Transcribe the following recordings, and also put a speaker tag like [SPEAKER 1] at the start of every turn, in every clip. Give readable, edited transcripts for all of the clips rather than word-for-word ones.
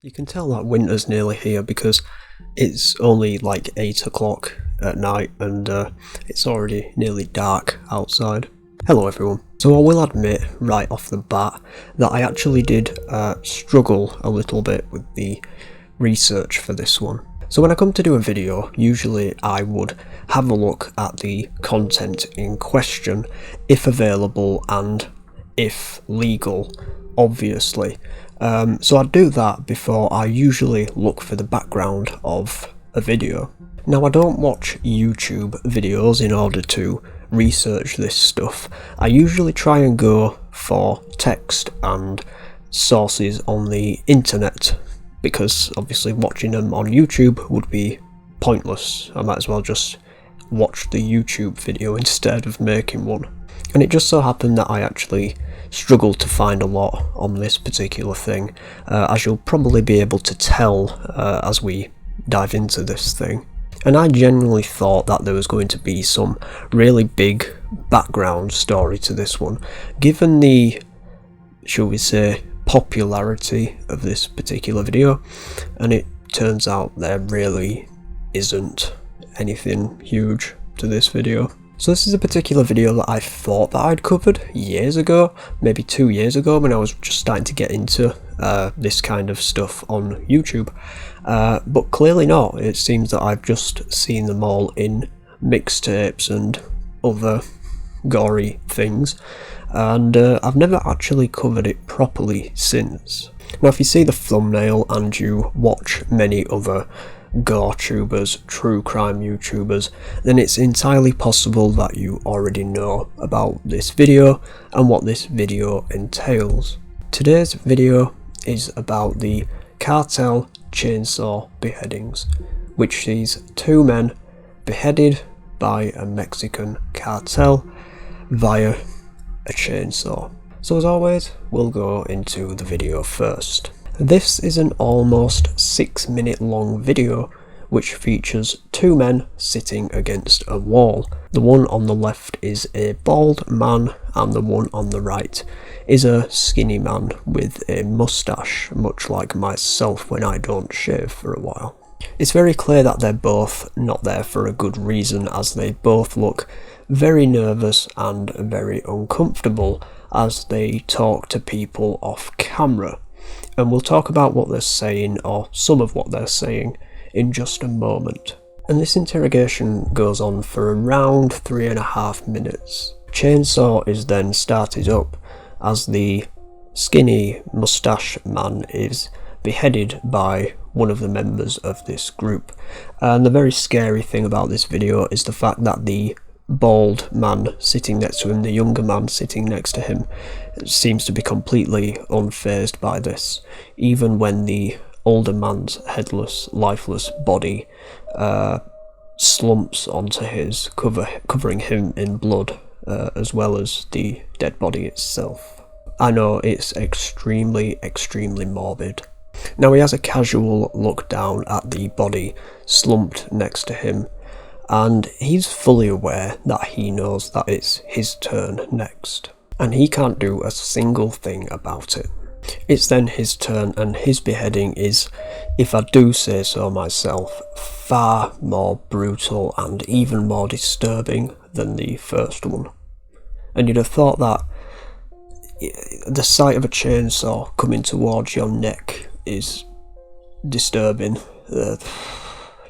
[SPEAKER 1] You can tell that winter's nearly here because it's only like 8 o'clock at night and it's already nearly dark outside. Hello everyone. So I will admit right off the bat that I actually did struggle a little bit with the research for this one. So when I come to do a video, usually I would have a look at the content in question, if available and if legal, obviously. So I do that before I usually look for the background of a video. Now I don't watch YouTube videos in order to research this stuff. I usually try and go for text and sources on the internet, because obviously watching them on YouTube would be pointless. I might as well just watch the YouTube video instead of making one. And it just so happened that I actually struggled to find a lot on this particular thing, as you'll probably be able to tell as we dive into this thing. And I genuinely thought that there was going to be some really big background story to this one, given the, shall we say, popularity of this particular video, and it turns out there really isn't anything huge to this video. So this is a particular video that I thought that I'd covered years ago, maybe 2 years ago, when I was just starting to get into this kind of stuff on YouTube, but clearly not. It seems that I've just seen them all in mixtapes and other gory things, and I've never actually covered it properly since. Now if you see the thumbnail and you watch many other gore tubers, true crime YouTubers, then it's entirely possible that you already know about this video and what this video entails. Today's video is about the Cartel chainsaw beheadings, which sees two men beheaded by a Mexican cartel via a chainsaw. So as always, we'll go into the video first. This is an almost 6-minute long video which features two men sitting against a wall. The one on the left is a bald man and the one on the right is a skinny man with a moustache, much like myself when I don't shave for a while. It's very clear that they're both not there for a good reason, as they both look very nervous and very uncomfortable as they talk to people off camera. And we'll talk about what they're saying, or some of what they're saying, in just a moment. And this interrogation goes on for around 3.5 minutes. Chainsaw is then started up as the skinny moustache man is beheaded by one of the members of this group. And the very scary thing about this video is the fact that the bald man sitting next to him, the younger man sitting next to him, seems to be completely unfazed by this, even when the older man's headless, lifeless body slumps onto his, covering him in blood, as well as the dead body itself. I know it's extremely morbid. Now he has a casual look down at the body slumped next to him, and he's fully aware that he knows that it's his turn next, and he can't do a single thing about it. It's then his turn, and his beheading is, if I do say so myself, far more brutal and even more disturbing than the first one. And you'd have thought that the sight of a chainsaw coming towards your neck is disturbing.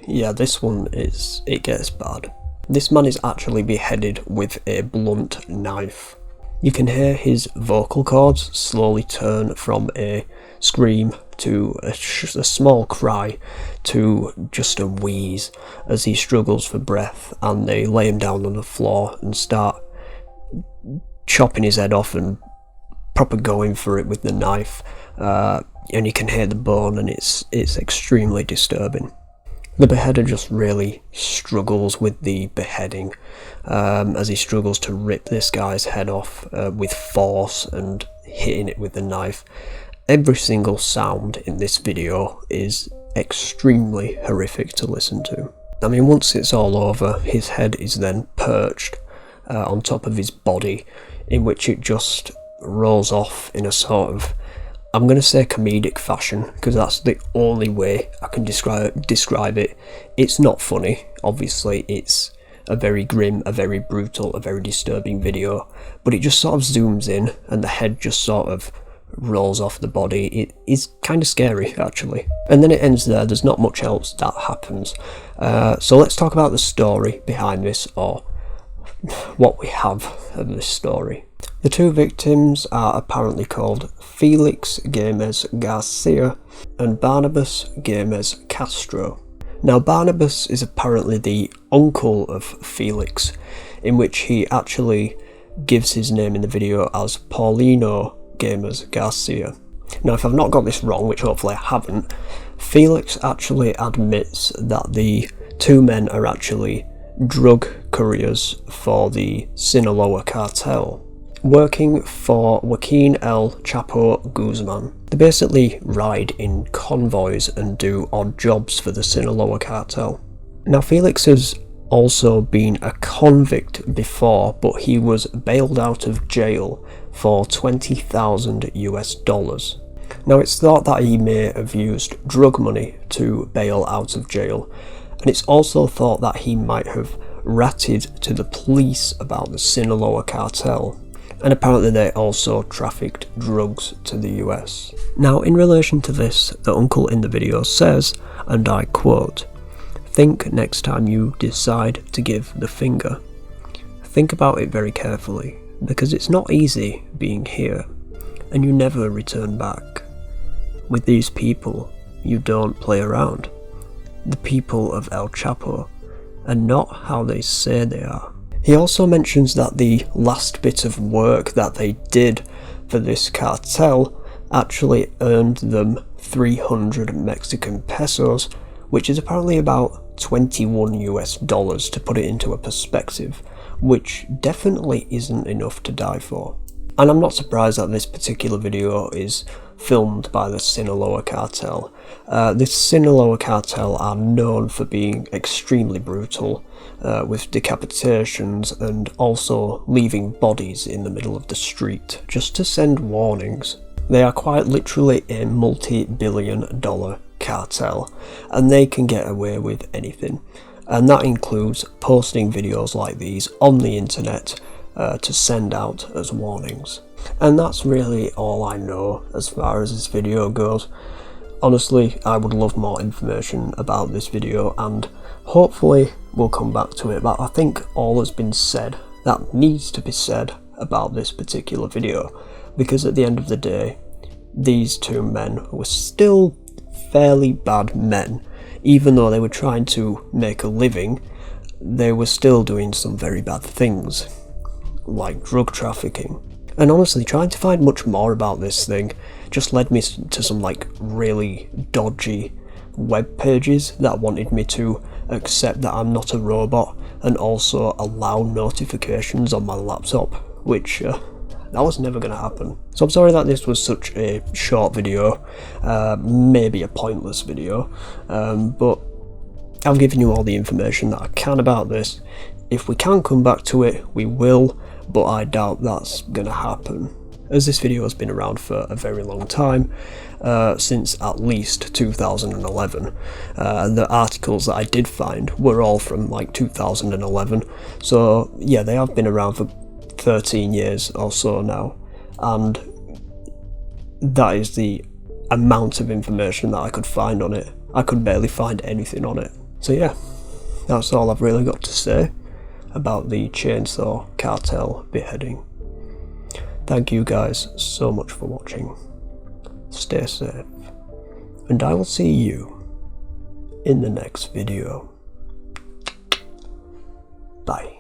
[SPEAKER 1] Yeah, this one it gets bad. This man is actually beheaded with a blunt knife. You can hear his vocal cords slowly turn from a scream to a small cry to just a wheeze as he struggles for breath, and they lay him down on the floor and start chopping his head off and proper going for it with the knife, and you can hear the bone, and it's extremely disturbing. The beheader just really struggles with the beheading, as he struggles to rip this guy's head off with force and hitting it with the knife. Every single sound in this video is extremely horrific to listen to. I mean, once it's all over, his head is then perched on top of his body, in which it just rolls off in a sort of I'm going to say comedic fashion, because that's the only way I can describe it. It's not funny, obviously. It's a very grim, a very brutal, a very disturbing video, but it just sort of zooms in and the head just sort of rolls off the body. It is kind of scary, actually. And then it ends there. There's not much else that happens. So let's talk about the story behind this, or what we have of this story. The two victims are apparently called Felix Gomez Garcia and Barnabas Gomez Castro. Now, Barnabas is apparently the uncle of Felix, in which he actually gives his name in the video as Paulino Gomez Garcia. Now, if I've not got this wrong, which hopefully I haven't, Felix actually admits that the two men are actually drug couriers for the Sinaloa cartel, working for Joaquin El Chapo Guzman. They basically ride in convoys and do odd jobs for the Sinaloa cartel. Now, Felix has also been a convict before, but he was bailed out of jail for $20,000 US. Now, it's thought that he may have used drug money to bail out of jail, and it's also thought that he might have ratted to the police about the Sinaloa cartel, and apparently they also trafficked drugs to the US. Now, in relation to this, the uncle in the video says, and I quote, "Think next time you decide to give the finger. Think about it very carefully, because it's not easy being here, and you never return back. With these people, you don't play around. The people of El Chapo are not how they say they are." He also mentions that the last bit of work that they did for this cartel actually earned them 300 Mexican pesos, which is apparently about $21 US, to put it into a perspective, which definitely isn't enough to die for. And I'm not surprised that this particular video is filmed by the Sinaloa cartel. This Sinaloa cartel are known for being extremely brutal, with decapitations and also leaving bodies in the middle of the street just to send warnings. They are quite literally a multi-billion-dollar cartel, and they can get away with anything, and that includes posting videos like these on the internet to send out as warnings. And that's really all I know as far as this video goes. Honestly, I would love more information about this video, and hopefully we'll come back to it, but I think all has been said that needs to be said about this particular video, because at the end of the day, these two men were still fairly bad men. Even though they were trying to make a living, they were still doing some very bad things, like drug trafficking. And honestly, trying to find much more about this thing just led me to some like really dodgy web pages that wanted me to accept that I'm not a robot and also allow notifications on my laptop, which that was never going to happen. So I'm sorry that this was such a short video, maybe a pointless video, but I've given you all the information that I can about this. If we can come back to it, we will, but I doubt that's going to happen, as this video has been around for a very long time, since at least 2011, and the articles that I did find were all from like 2011, so yeah, they have been around for 13 years or so now, and that is the amount of information that I could find on it. I could barely find anything on it. So yeah, that's all I've really got to say about the Chainsaw Cartel beheading. Thank you guys so much for watching. Stay safe, and I will see you in the next video. Bye.